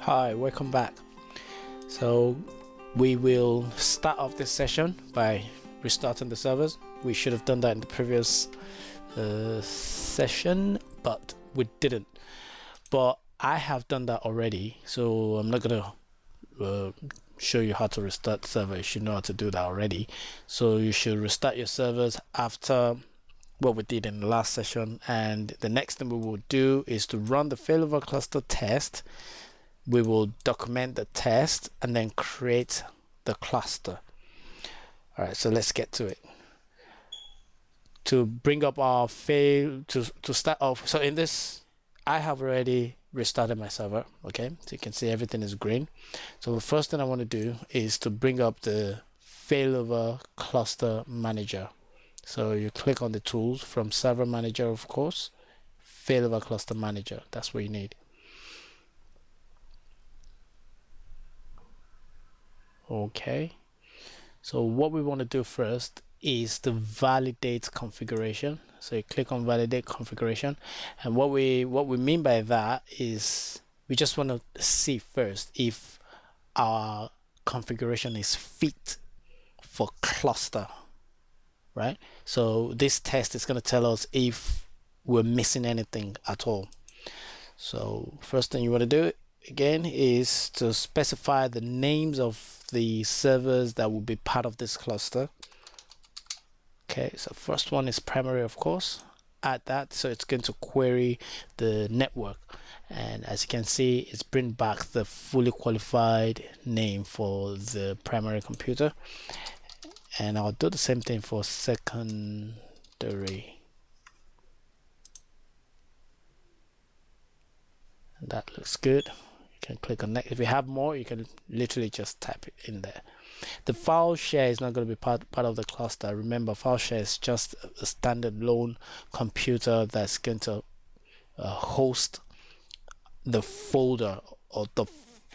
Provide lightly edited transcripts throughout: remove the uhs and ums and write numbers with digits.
Hi, welcome back. So we will start off this session by restarting the servers. We should have done that in the previous session, but we didn't. But I have done that already, so I'm not gonna show you how to restart the server. You should know how to do that already. So you should restart your servers after what we did in the last session, and the next thing we will do is to run the failover cluster test. We will document the test and then create the cluster. All right, so let's get to it. To bring up our to start off, so in this I have already restarted my server. Okay, so you can see everything is green. So the first thing I want to do is to bring up the failover cluster manager. So you click on the tools from server manager, of course, failover cluster manager, that's what you need. Okay, so what we want to do first is to validate configuration. So you click on validate configuration, and what we mean by that is we just want to see first if our configuration is fit for cluster, right? So this test is going to tell us if we're missing anything at all. So first thing you want to do again is to specify the names of the servers that will be part of this cluster. Okay, so first one is primary, of course. Add that, so it's going to query the network, and as you can see, it's bring back the fully qualified name for the primary computer. And I'll do the same thing for secondary. And that looks good. You can click on next. If you have more, you can literally just type it in there. The file share is not going to be part of the cluster. Remember, file share is just a standalone computer that's going to host the folder or the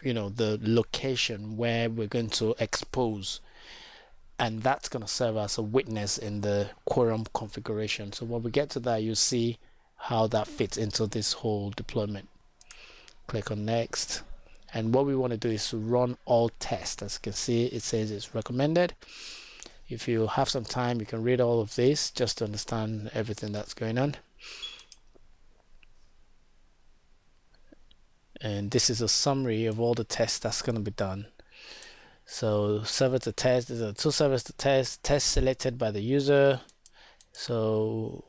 the location where we're going to expose, and that's going to serve as a witness in the quorum configuration. So when we get to that, you'll see how that fits into this whole deployment. Click on next, and what we want to do is to run all tests. As you can see, it says it's recommended. If you have some time, you can read all of this just to understand everything that's going on. And this is a summary of all the tests that's going to be done. So server to test, there's two servers to test selected by the user. So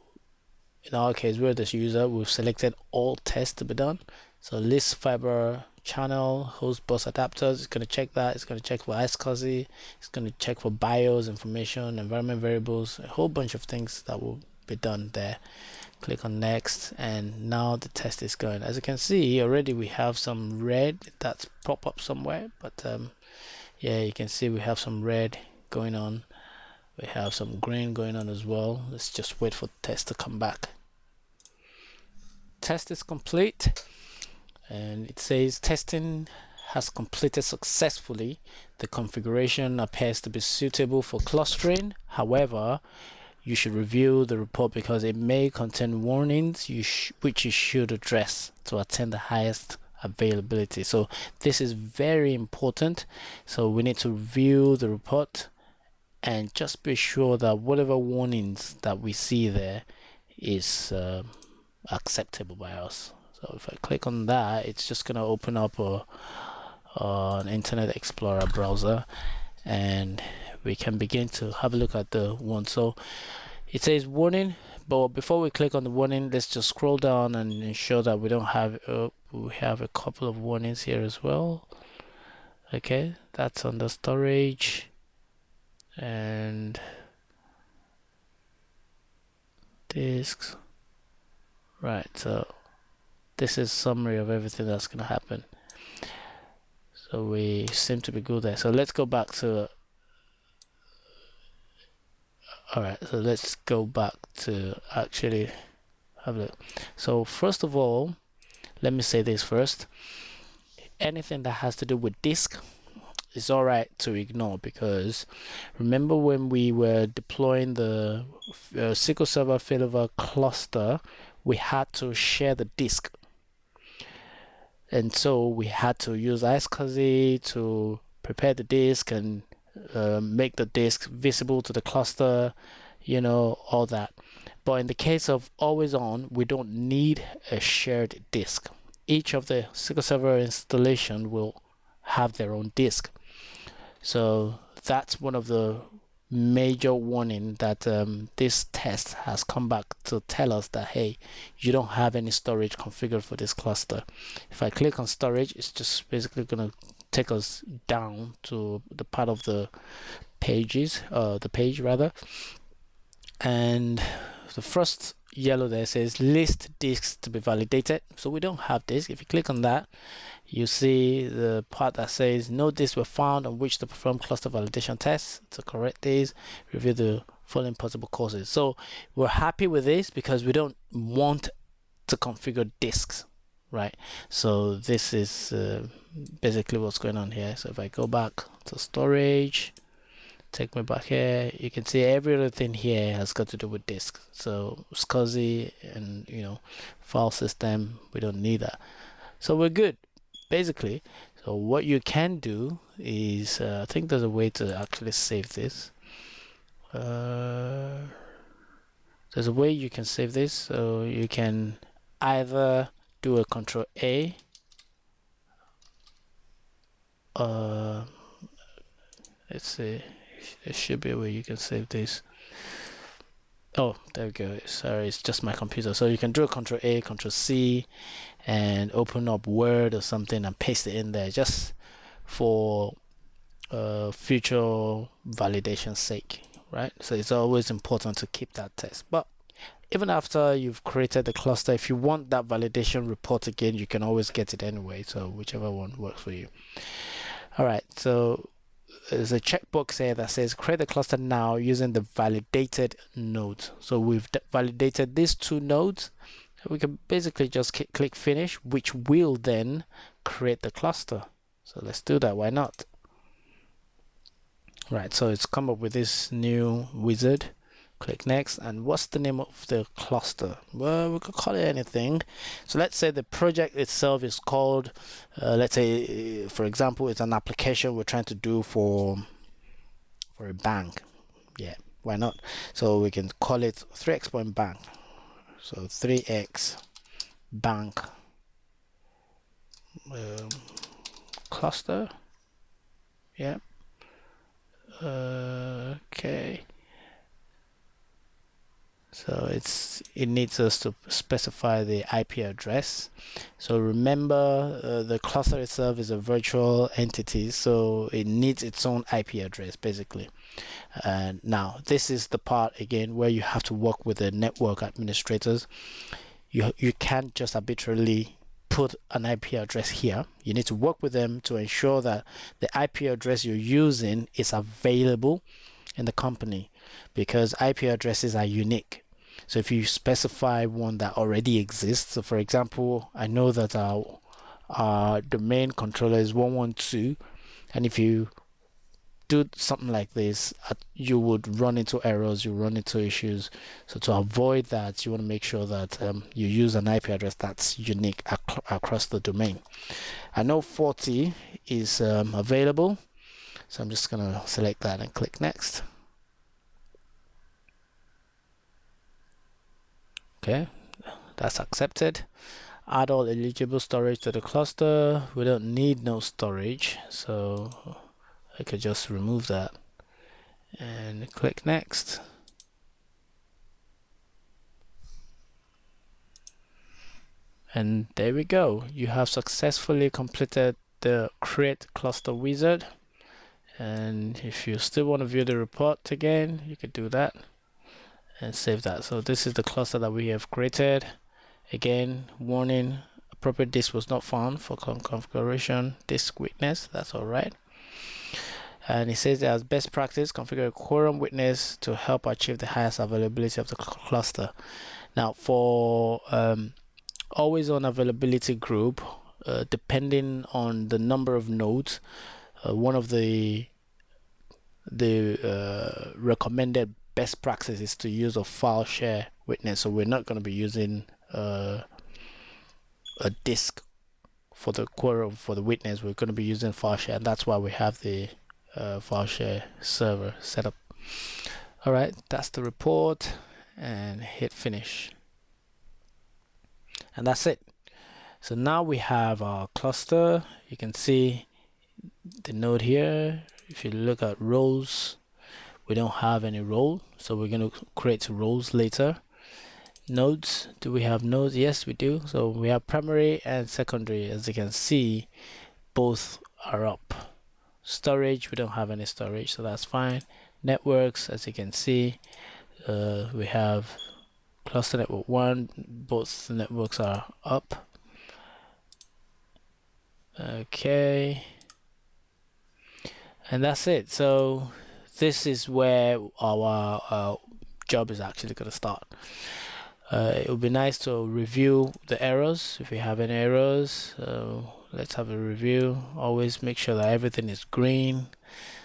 in our case, we're the user, we've selected all tests to be done. So list fiber channel, host bus adapters, it's going to check that. It's going to check for iSCSI, it's going to check for BIOS information, environment variables, a whole bunch of things that will be done there. Click on next, and now the test is going. As you can see already, we have some red that's pop up somewhere, but yeah, you can see we have some red going on. We have some green going on as well. Let's just wait for the test to come back. Test is complete, and it says testing has completed successfully. The configuration appears to be suitable for clustering. However, you should review the report because it may contain warnings which you should address to attain the highest availability. So this is very important. So we need to review the report and just be sure that whatever warnings that we see there is acceptable by us. So if I click on that, it's just going to open up an Internet Explorer browser, and we can begin to have a look at the one. So it says warning, but before we click on the warning, let's just scroll down and ensure that we don't have we have a couple of warnings here as well. Okay, that's under storage and disks. Right, so this is summary of everything that's going to happen. So we seem to be good there. So let's go back to alright, so let's go back to actually have a look. So first of all, let me say this first. Anything that has to do with disk is alright to ignore, because remember when we were deploying the SQL Server Failover cluster, we had to share the disk. And so we had to use iSCSI to prepare the disk and make the disk visible to the cluster, all that. But in the case of always on, we don't need a shared disk. Each of the SQL Server installation will have their own disk. So that's one of the major warning that this test has come back to tell us that, hey, you don't have any storage configured for this cluster. If I click on storage, it's just basically going to take us down to the part of the pages, the page rather. And the first yellow there says list disks to be validated. So we don't have disk. If you click on that, you see the part that says no disks were found on which to perform cluster validation tests. To correct these, review the following possible causes. So we're happy with this because we don't want to configure disks, right? So this is basically what's going on here. So if I go back to storage, take me back here, you can see every other thing here has got to do with disk. So SCSI and file system, we don't need that. So we're good, basically. So what you can do is, I think there's a way to actually save this. There's a way you can save this. So you can either do a Control A. Let's see. There should be a way you can save this. Oh, there we go. Sorry, it's just my computer. So you can do a Control A, Control C, and open up Word or something and paste it in there just for future validation sake, right? So it's always important to keep that test. But even after you've created the cluster, if you want that validation report again, you can always get it anyway. So whichever one works for you. All right, so there's a checkbox here that says create the cluster now using the validated nodes. So we've validated these two nodes. We can basically just click finish, which will then create the cluster. So let's do that. Why not? Right, so it's come up with this new wizard. Click next. And what's the name of the cluster? Well, we could call it anything. So let's say the project itself is called, let's say, for example, it's an application we're trying to do for a bank. Yeah, why not? So we can call it 3x point bank. So 3x bank cluster. Yeah. Okay. So it needs us to specify the IP address. So remember, the cluster itself is a virtual entity, so it needs its own IP address basically. And now this is the part again where you have to work with the network administrators. You can't just arbitrarily put an IP address here. You need to work with them to ensure that the IP address you're using is available in the company, because IP addresses are unique. So if you specify one that already exists, so for example, I know that our domain controller is 112, and if you do something like this, you would run into errors, you run into issues. So to avoid that, you want to make sure that you use an IP address that's unique across the domain. I know 40 is available, so I'm just going to select that and click next. Okay, that's accepted. Add all eligible storage to the cluster. We don't need no storage, so I could just remove that and click next. And there we go. You have successfully completed the create cluster wizard. And if you still want to view the report again, you could do that and save that. So this is the cluster that we have created. Again, warning, appropriate disk was not found for configuration disk witness. That's all right. And it says as best practice, configure a quorum witness to help achieve the highest availability of the cluster. Now for always on availability group, depending on the number of nodes, one of the recommended best practice is to use a file share witness. So we're not going to be using a disk for the quorum for the witness, we're going to be using file share, and that's why we have the file share server set up. All right, that's the report, and hit finish, and that's it. So now we have our cluster. You can see the node here. If you look at roles, we don't have any role, so we're going to create roles later. Nodes, do we have nodes? Yes, we do. So we have primary and secondary. As you can see, both are up. Storage, we don't have any storage, so that's fine. Networks, as you can see, we have cluster network 1, both networks are up. Okay, and that's it. So this is where our job is actually going to start. It would be nice to review the errors if we have any errors. Let's have a review. Always make sure that everything is green.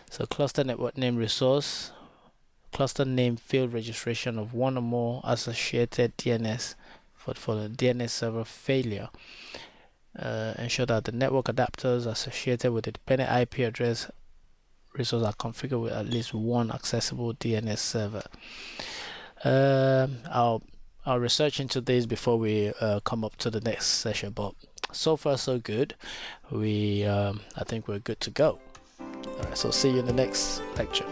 So cluster network name resource, cluster name field registration of one or more associated DNS for the DNS server failure. Ensure that the network adapters associated with the dependent IP address resource are configured with at least one accessible DNS server. I'll research into this before we come up to the next session, but so far so good. I think we're good to go. All right, so see you in the next lecture.